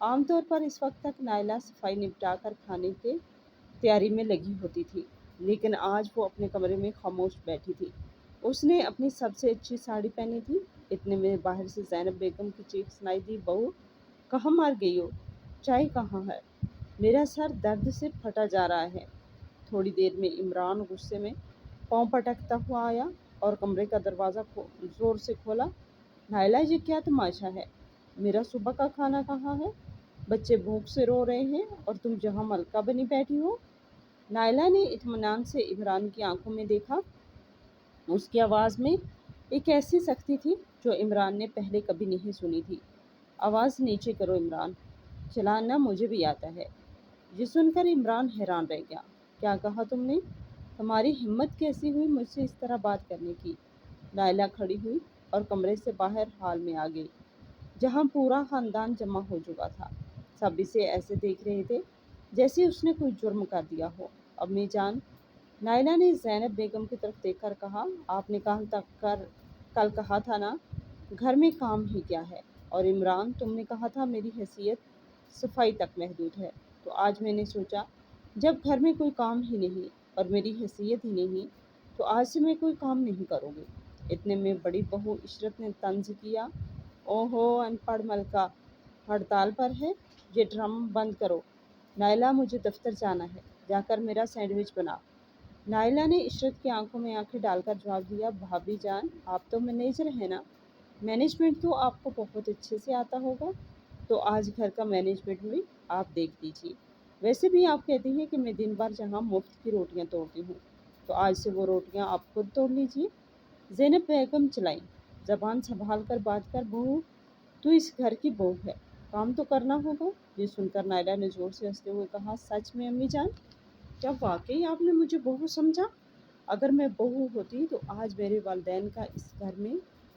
عام طور پر اس وقت تک نائلہ صفائی نپٹا کر کھانے کے تیاری میں لگی ہوتی تھی، لیکن آج وہ اپنے کمرے میں خاموش بیٹھی تھی۔ اس نے اپنی سب سے اچھی ساڑی پہنی تھی۔ اتنے میں باہر سے زینب بیگم کی چیخ سنائی دی، بہو کہاں مار گئی ہو؟ چائے کہاں ہے؟ میرا سر درد سے پھٹا جا رہا ہے۔ تھوڑی دیر میں عمران غصے میں پاؤں پٹکتا ہوا آیا اور کمرے کا دروازہ زور سے کھولا۔ نائلہ، یہ کیا تماشا ہے؟ میرا صبح کا کھانا کہاں ہے؟ بچے بھوک سے رو رہے ہیں اور تم جہاں ملکہ بنی بیٹھی ہو۔ نائلہ نے اطمینان سے عمران کی آنکھوں میں دیکھا۔ اس کی آواز میں ایک ایسی سختی تھی جو عمران نے پہلے کبھی نہیں سنی تھی۔ آواز نیچے کرو عمران، چلانا مجھے بھی آتا ہے۔ یہ سن کر عمران حیران رہ گیا۔ کیا کہا تم نے؟ تمہاری ہمت کیسی ہوئی مجھ سے اس طرح بات کرنے کی؟ نائلہ کھڑی ہوئی اور کمرے سے باہر ہال میں آ گئی، جہاں پورا خاندان جمع ہو چکا تھا۔ سب اسے ایسے دیکھ رہے تھے جیسے اس نے کوئی جرم کر دیا ہو۔ امی جان، نائلہ نے زینب بیگم کی طرف دیکھ کر کہا، آپ نے کل کہا تھا نا گھر میں کام ہی کیا ہے؟ اور عمران، تم نے کہا تھا میری حیثیت صفائی تک محدود ہے، تو آج میں نے سوچا جب گھر میں کوئی کام ہی نہیں اور میری حیثیت ہی نہیں تو آج سے میں کوئی کام نہیں کروں گی۔ اتنے میں بڑی بہو عشرت نے طنز کیا، اوہو ان پڑھ ملکہ، ہڑتال پر ہے؟ یہ ڈرامہ بند کرو۔ نائلہ، مجھے دفتر جانا ہے، جا کر میرا سینڈوچ بنا۔ نائلہ نے عشرت کی آنکھوں میں آنکھیں ڈال کر جواب دیا، بھابھی جان آپ تو مینیجر ہیں نا، مینجمنٹ تو آپ کو بہت اچھے سے آتا ہوگا، تو آج گھر کا مینجمنٹ بھی آپ دیکھ لیجیے۔ ویسے بھی آپ کہتی ہیں کہ میں دن بھر جہاں مفت کی روٹیاں توڑتی ہوں، تو آج سے وہ روٹیاں آپ خود توڑ لیجیے۔ زینب بیگم چلائیں، زبان سنبھال کر بات کر، بہو تو اس گھر کی بہو ہے، کام تو کرنا ہوگا۔ یہ سن کر نائلہ نے زور سے ہنستے ہوئے کہا، سچ میں امی جان؟ کیا واقعی آپ نے مجھے بہو سمجھا؟ اگر میں بہو ہوتی تو آج میرے والدین کا اس گھر میں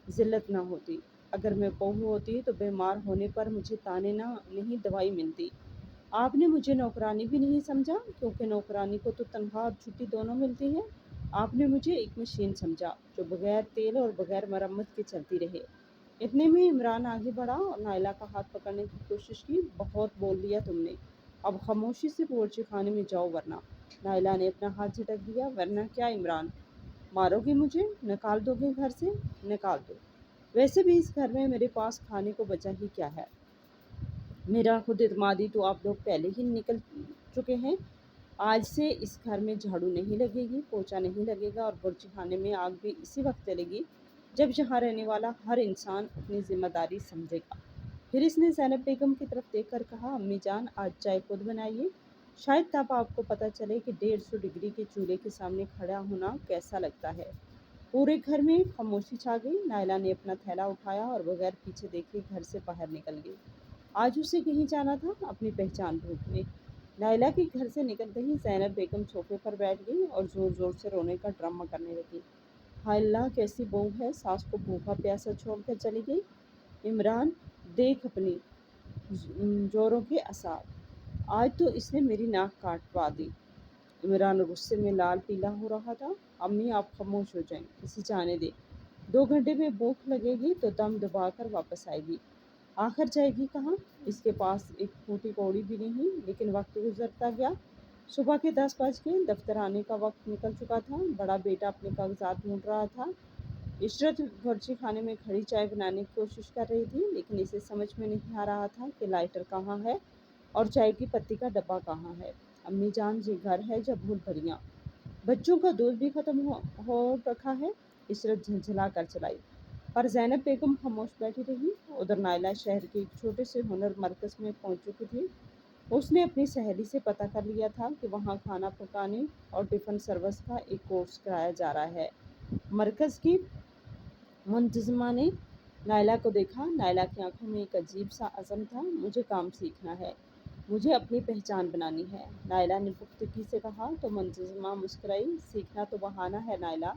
ذلت نہ ہوتی۔ اگر میں بہو ہوتی تو بیمار ہونے پر مجھے تانے نہیں دوائی ملتی۔ آپ نے مجھے نوکرانی بھی نہیں سمجھا، کیونکہ نوکرانی کو تو تنخواہ اور چھٹی دونوں ملتی ہے۔ آپ نے مجھے ایک مشین سمجھا جو بغیر تیل اور بغیر مرمت کے چلتی رہے۔ اتنے میں عمران آگے بڑھا اور نائلہ کا ہاتھ پکڑنے کی کوشش کی، بہت بول لیا تم نے، اب خاموشی سے باورچی خانے میں جاؤ ورنہ۔ نائلہ نے اپنا ہاتھ جھٹک دیا، ورنہ کیا عمران؟ مارو گے مجھے؟ نکال دو گے گھر سے؟ نکال دو، ویسے بھی اس گھر میں میرے پاس کھانے کو بچا ہی کیا ہے؟ میرا خود اعتمادی تو آپ لوگ پہلے ہی نکل چکے ہیں۔ آج سے اس گھر میں جھاڑو نہیں لگے گی، پوچھا نہیں لگے گا اور باورچی خانے میں آگ بھی اسی وقت چلے گی جب یہاں رہنے والا ہر انسان اپنی ذمہ داری سمجھے گا۔ پھر اس نے زینب بیگم کی طرف دیکھ کر کہا، امی جان آج چائے خود بنائیے، شاید تب آپ کو پتہ چلے کہ 150 ڈگری کے چولہے کے سامنے کھڑا ہونا کیسا لگتا ہے۔ پورے گھر میں خاموشی چھا گئی۔ نائلہ نے اپنا تھیلا اٹھایا اور بغیر پیچھے دیکھے گھر سے باہر نکل گئی۔ آج اسے کہیں جانا تھا، اپنی پہچان ڈھونڈنے۔ نائلہ کے گھر سے نکلتے ہی زینب بیگم صوفے پر بیٹھ گئی اور زور زور سے رونے کا ڈرامہ کرنے لگی۔ ہائے اللہ، کیسی بہو ہے، ساس کو بھوکا پیاسا چھوڑ کر چلی گئی۔ عمران دیکھ اپنی جوروں کے آثار، آج تو اس نے میری ناک کاٹوا دی۔ عمران غصے میں لال پیلا ہو رہا تھا۔ امی آپ خاموش ہو جائیں، اسے جانے دیں، 2 گھنٹے میں بھوک لگے گی تو دم دبا کر واپس آئے گی۔ آخر جائے گی کہاں؟ اس کے پاس ایک پھوٹی کوڑی بھی نہیں۔ لیکن وقت گزرتا گیا، صبح کے 10 بج گئے، دفتر آنے کا وقت نکل چکا تھا۔ بڑا بیٹا اپنے کاغذات ڈھونڈ رہا تھا، عشرت باورچی خانے میں کھڑی چائے بنانے کی کوشش کر رہی تھی، لیکن اسے سمجھ میں نہیں آ رہا تھا کہ لائٹر کہاں ہے اور چائے کی پتی کا ڈبہ کہاں ہے۔ امی جان، یہ گھر ہے یا بھول بھلیاں؟ بچوں کا دودھ بھی ختم ہو رکھا ہے، عشرت جھنجھلا کر چلائی۔ پر زینب بیگم خاموش بیٹھی رہی۔ ادھر نائلہ شہر کے ایک چھوٹے سے ہنر مرکز میں پہنچ چکی تھی۔ اس نے اپنی سہیلی سے پتہ کر لیا تھا کہ وہاں کھانا پکانے اور ٹفن سروس کا ایک کورس کرایا جا رہا ہے۔ مرکز کی منتظمہ نے نائلہ کو دیکھا۔ نائلہ کی آنکھوں میں ایک عجیب سا عزم تھا، مجھے کام سیکھنا ہے، مجھے اپنی پہچان بنانی ہے۔ نائلہ نے پختگی سے کہا تو منتظمہ مسکرائی، سیکھنا تو بہانہ ہے نائلہ،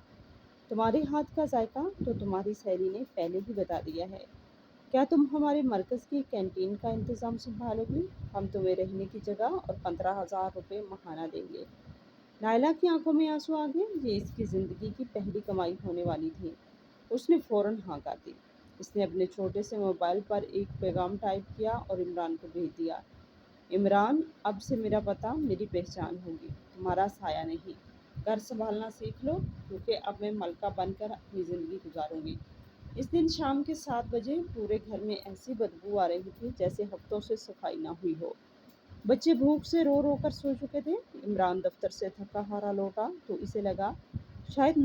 تمہارے ہاتھ کا ذائقہ تو تمہاری سہیلی نے پہلے ہی بتا دیا ہے۔ کیا تم ہمارے مرکز کی کینٹین کا انتظام سنبھالو گی؟ ہم تمہیں رہنے کی جگہ اور 15,000 روپے ماہانہ دیں گے۔ نائلہ کی آنکھوں میں آنسو آ گئے، یہ اس کی زندگی کی پہلی کمائی ہونے والی تھی۔ اس نے فوراً ہاں کر دی۔ اس نے اپنے چھوٹے سے موبائل پر ایک پیغام ٹائپ کیا اور عمران کو بھیج دیا۔ عمران، اب سے میرا پتہ میری پہچان ہوگی، تمہارا سایہ نہیں۔ گھر سنبھالنا سیکھ لو، کیونکہ اب میں ملکہ بن کر اپنی زندگی گزاروں گی۔ اس دن شام کے 7 بجے پورے گھر میں ایسی بدبو آ رہی تھی جیسے ہفتوں سے صفائی نہ ہوئی ہو۔ بچے بھوک سے رو رو کر سو چکے تھے۔ عمران دفتر سے تھکا ہارا لوٹا تو اسے لگا شاید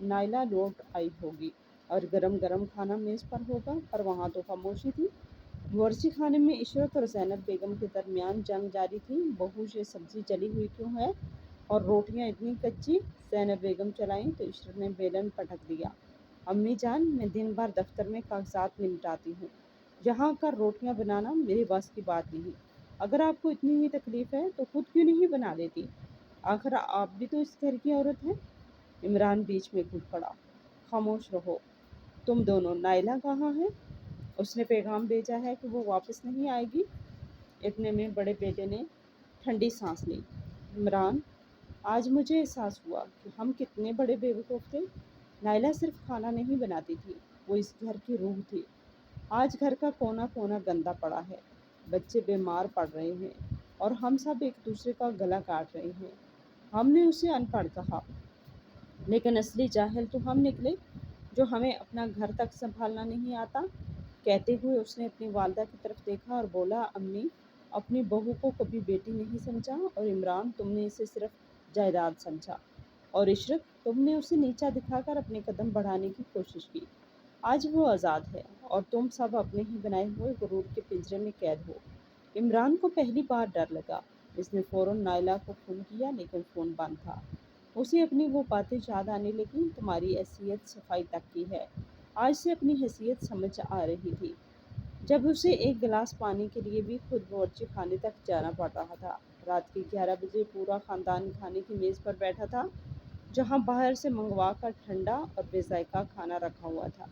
نائلہ لوٹ آئی ہوگی اور گرم گرم کھانا میز پر ہوگا، پر وہاں تو خاموشی تھی۔ باورچی خانے میں عشرت اور زینب بیگم کے درمیان جنگ جاری تھی۔ بہو یہ سبزی جلی ہوئی کیوں ہے اور روٹیاں اتنی کچی؟ زینب بیگم چلائیں تو عشرت نے بیلن پٹک دیا۔ امی جان، میں دن بھر دفتر میں کاغذات نمٹاتی ہوں، یہاں کر روٹیاں بنانا میرے بس کی بات نہیں۔ اگر آپ کو اتنی ہی تکلیف ہے تو خود کیوں نہیں بنا لیتی؟ آخر آپ بھی تو اس گھر کی عورت ہیں۔ عمران بیچ میں کود پڑا۔ خاموش رہو تم دونوں، نائلہ کہاں ہے؟ اس نے پیغام بھیجا ہے کہ وہ واپس نہیں آئے گی۔ اتنے میں بڑے بیٹے نے ٹھنڈی سانس لی۔ عمران، آج مجھے احساس ہوا کہ ہم کتنے بڑے بیوقوف تھے۔ نائلہ صرف کھانا نہیں بناتی تھی، وہ اس گھر کی روح تھی۔ آج گھر کا کونا کونا گندا پڑا ہے، بچے بیمار پڑ رہے ہیں اور ہم سب ایک دوسرے کا گلا کاٹ رہے ہیں۔ ہم نے اسے ان پڑھ کہا، لیکن اصلی جاہل تو ہم نکلے جو ہمیں اپنا گھر تک سنبھالنا نہیں آتا۔ کہتے ہوئے اس نے اپنی والدہ کی طرف دیکھا اور بولا، امی، اپنی بہو کو کبھی بیٹی نہیں سمجھا، اور عمران، تم نے اسے صرف جائیداد سمجھا، اور عشرت، تم نے اسے نیچا دکھا کر اپنے قدم بڑھانے کی کوشش کی۔ آج وہ آزاد ہے اور تم سب اپنے ہی بنائے ہوئے غرور کے پنجرے میں قید ہو۔ عمران کو پہلی بار ڈر لگا۔ اس نے فوراً نائلہ کو فون کیا، لیکن فون بند تھا۔ اسے اپنی وہ باتیں یاد آنے لگیں، تمہاری حیثیت صفائی تک کی ہے۔ آج سے اپنی حیثیت سمجھ آ رہی تھی، جب اسے ایک گلاس پانی کے لیے بھی خود باورچی خانے تک جانا پڑ رہا تھا۔ رات کے 11 بجے پورا خاندان کھانے کی میز پر بیٹھا تھا، جہاں باہر سے منگوا کر ٹھنڈا اور بے ذائقہ کھانا رکھا ہوا تھا۔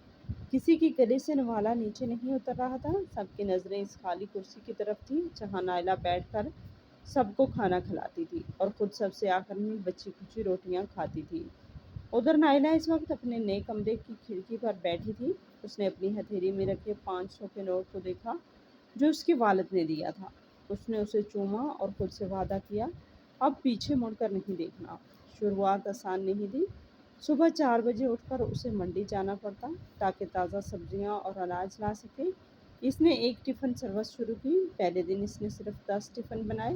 کسی کی گلے سے نوالا نیچے نہیں اتر رہا تھا۔ سب کی نظریں اس خالی کرسی کی طرف تھیں جہاں نائلہ بیٹھ کر سب کو کھانا کھلاتی تھی اور خود سب سے آخر میں بچی کچی روٹیاں کھاتی تھی۔ ادھر نائلہ اس وقت اپنے نئے کمرے کی کھڑکی پر بیٹھی تھی۔ اس نے اپنی ہتھیلی میں رکھے 500 کے نوٹ کو دیکھا جو اس کے والد نے دیا تھا۔ اس نے اسے چوما اور خود سے وعدہ کیا، اب پیچھے مڑ کر نہیں دیکھنا۔ شروعات آسان نہیں تھی۔ صبح 4 بجے اٹھ کر اسے منڈی جانا پڑتا تاکہ تازہ سبزیاں اور اناج لا سکے۔ اس نے ایک ٹفن سروس شروع کی۔ پہلے دن اس نے صرف 10 ٹفن بنائے۔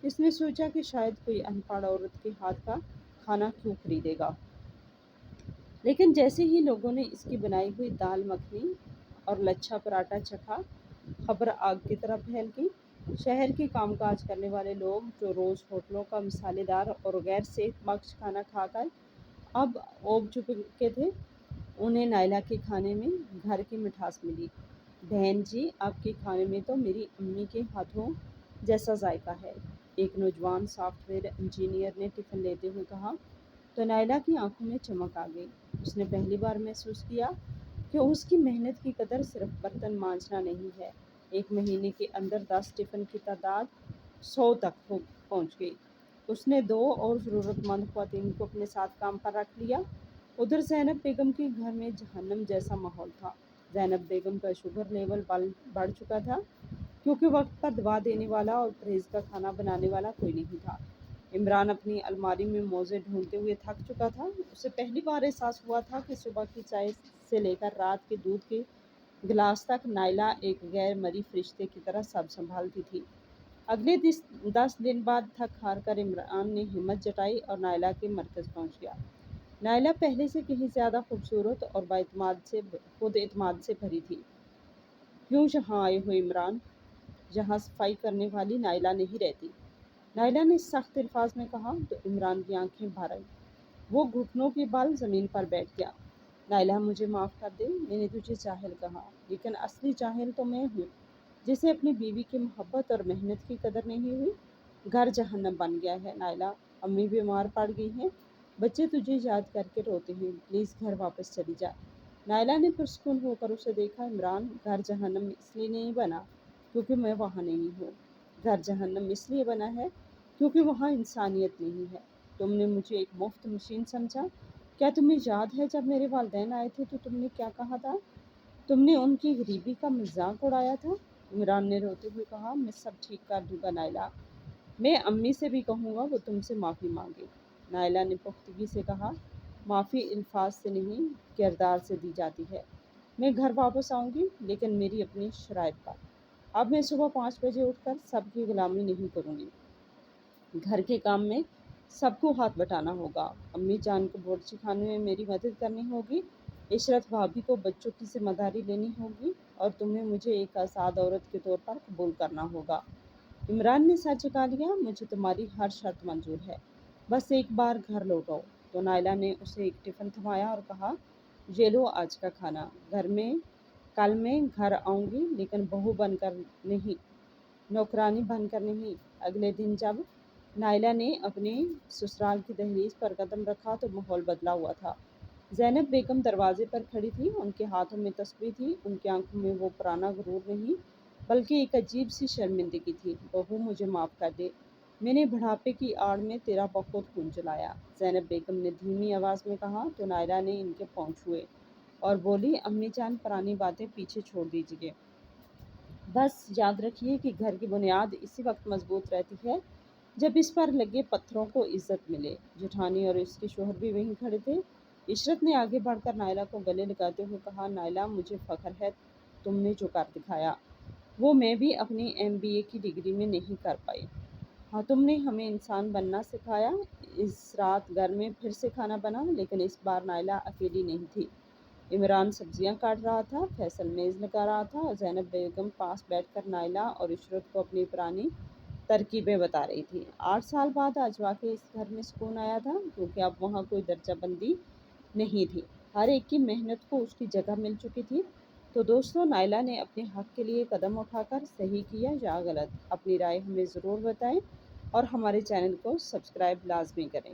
اس نے سوچا کہ شاید کوئی ان پڑھ عورت کے ہاتھ کا کھانا کیوں خریدے گا، لیکن جیسے ہی لوگوں نے اس کی بنائی ہوئی دال مکھنی اور لچھا پراٹھا چکھا، خبر آگ کی طرح پھیل گئی۔ شہر کے کام کاج کرنے والے لوگ جو روز ہوٹلوں کا مسالے دار اور غیر صحت بخش کھانا کھا کر اب اوب چکے تھے، انہیں نائلہ کے کھانے میں گھر کی مٹھاس ملی۔ بہن جی، آپ کے کھانے میں تو میری امی کے ہاتھوں جیسا ذائقہ ہے، ایک نوجوان سافٹ ویئر انجینئر نے ٹفن لیتے ہوئے کہا۔ تو نائلہ کی آنکھوں میں چمک آ گئی۔ اس نے پہلی بار محسوس کیا کہ اس کی محنت کی قدر صرف برتن مانجنا نہیں ہے۔ ایک مہینے کے اندر 10 ٹفن کی تعداد 100 تک پہنچ گئی۔ اس نے 2 اور ضرورت مند خواتین کو اپنے ساتھ کام پر رکھ لیا۔ ادھر زینب بیگم کے گھر میں جہنم جیسا ماحول تھا۔ زینب بیگم کا شوگر لیول بڑھ چکا تھا، کیونکہ وقت پر دوا دینے والا اور پرہیز کا کھانا بنانے والا کوئی نہیں تھا۔ عمران اپنی الماری میں موزے ڈھونڈتے ہوئے تھک چکا تھا۔ اسے پہلی بار احساس ہوا تھا کہ صبح کی چائے سے لے کر رات کے دودھ کے گلاس تک نائلہ ایک غیر مری فرشتے کی طرح سب سنبھالتی تھی۔ اگلے 10 دن بعد تھک ہار کر عمران نے ہمت جٹائی اور نائلہ کے مرکز پہنچ گیا۔ نائلہ پہلے سے کہیں زیادہ خوبصورت اور خود اعتماد سے بھری تھی۔ کیوں یہاں آئے ہو عمران؟ یہاں صفائی کرنے والی نائلہ نہیں رہتی، نائلہ نے سخت الفاظ میں کہا تو عمران کی آنکھیں بھر آئیں۔ وہ گھٹنوں کے بل زمین پر بیٹھ گیا۔ نائلہ، مجھے معاف کر دے، میں نے تجھے جاہل کہا، لیکن اصلی جاہل تو میں ہوں جسے اپنی بیوی کی محبت اور محنت کی قدر نہیں ہوئی۔ گھر جہنم بن گیا ہے نائلہ، امی بیمار پڑ گئی ہیں، بچے تجھے یاد کر کے روتے ہیں، پلیز گھر واپس چلی جا۔ نائلہ نے پرسکون ہو کر اسے دیکھا۔ عمران، گھر جہنم اس لیے نہیں بنا کیونکہ میں وہاں نہیں ہوں، گھر جہنم اس لیے بنا ہے کیونکہ وہاں انسانیت نہیں ہے۔ تم نے مجھے ایک مفت مشین سمجھا۔ کیا تمہیں یاد ہے جب میرے والدین آئے تھے تو تم نے کیا کہا تھا؟ تم نے ان کی غریبی کا مذاق اڑایا تھا؟ عمران نے روتے ہوئے کہا، میں سب ٹھیک کر دوں گا نائلہ، میں امی سے بھی کہوں گا وہ تم سے معافی مانگے۔ نائلہ نے پختگی سے کہا، معافی الفاظ سے نہیں کردار سے دی جاتی ہے۔ میں گھر واپس آؤں گی لیکن میری اپنی شرائط پر۔ اب میں صبح 5 بجے اٹھ کر سب کی غلامی نہیں کروں گی۔ گھر کے کام میں سب کو ہاتھ بٹانا ہوگا۔ امی جان کو بورچی کھانے میں میری مدد کرنی ہوگی، عشرت بھابھی کو بچوں کی ذمہ داری لینی ہوگی اور تمہیں مجھے ایک آزاد عورت کے طور پر قبول کرنا ہوگا۔ عمران نے سر جھکا لیا، مجھے تمہاری ہر شرط منظور ہے، بس ایک بار گھر لوٹو۔ تو نائلہ نے اسے ایک ٹفن تھمایا اور کہا، یہ لو آج کا کھانا، کل میں گھر آؤں گی لیکن بہو بن کر نہیں، نوکرانی بن کر نہیں۔ اگلے دن جب نائلہ نے اپنے سسرال کی دہلیز پر قدم رکھا تو ماحول بدلا ہوا تھا۔ زینب بیگم دروازے پر کھڑی تھی، ان کے ہاتھوں میں تسبیح تھی، ان کی آنکھوں میں وہ پرانا غرور نہیں بلکہ ایک عجیب سی شرمندگی تھی۔ بہو مجھے معاف کر دے، میں نے بڑھاپے کی آڑ میں تیرا بہت خون جلایا، زینب بیگم نے دھیمی آواز میں کہا۔ تو نائلہ نے ان کے پاؤں چھوئے اور بولی، امی جان پرانی باتیں پیچھے چھوڑ دیجیے، بس یاد رکھیے کہ گھر کی بنیاد اسی وقت مضبوط رہتی ہے جب اس پر لگے پتھروں کو عزت ملے۔ جٹھانی اور اس کے شوہر بھی وہیں کھڑے تھے۔ عشرت نے آگے بڑھ کر نائلہ کو گلے لگاتے ہوئے کہا، نائلہ مجھے فخر ہے تم نے جو کر دکھایا وہ میں بھی اپنی MBA کی ڈگری میں نہیں کر پائی۔ ہاں تم نے ہمیں انسان بننا سکھایا۔ اس رات گھر میں پھر سے کھانا بنا لیکن اس بار نائلہ اکیلی نہیں تھی۔ عمران سبزیاں کاٹ رہا تھا، فیصل میز لگا رہا تھا اور زینب بیگم پاس بیٹھ کر نائلہ اور عشرت کو اپنی پرانی ترکیبیں بتا رہی تھی۔ 8 سال بعد آج واقعی اس گھر میں سکون آیا تھا کیونکہ اب وہاں کوئی درجہ بندی نہیں تھی، ہر ایک کی محنت کو اس کی جگہ مل چکی تھی۔ تو دوستو، نائلہ نے اپنے حق کے لیے قدم اٹھا کر صحیح کیا یا غلط؟ اپنی رائے ہمیں ضرور بتائیں اور ہمارے چینل کو سبسکرائب لازمی کریں۔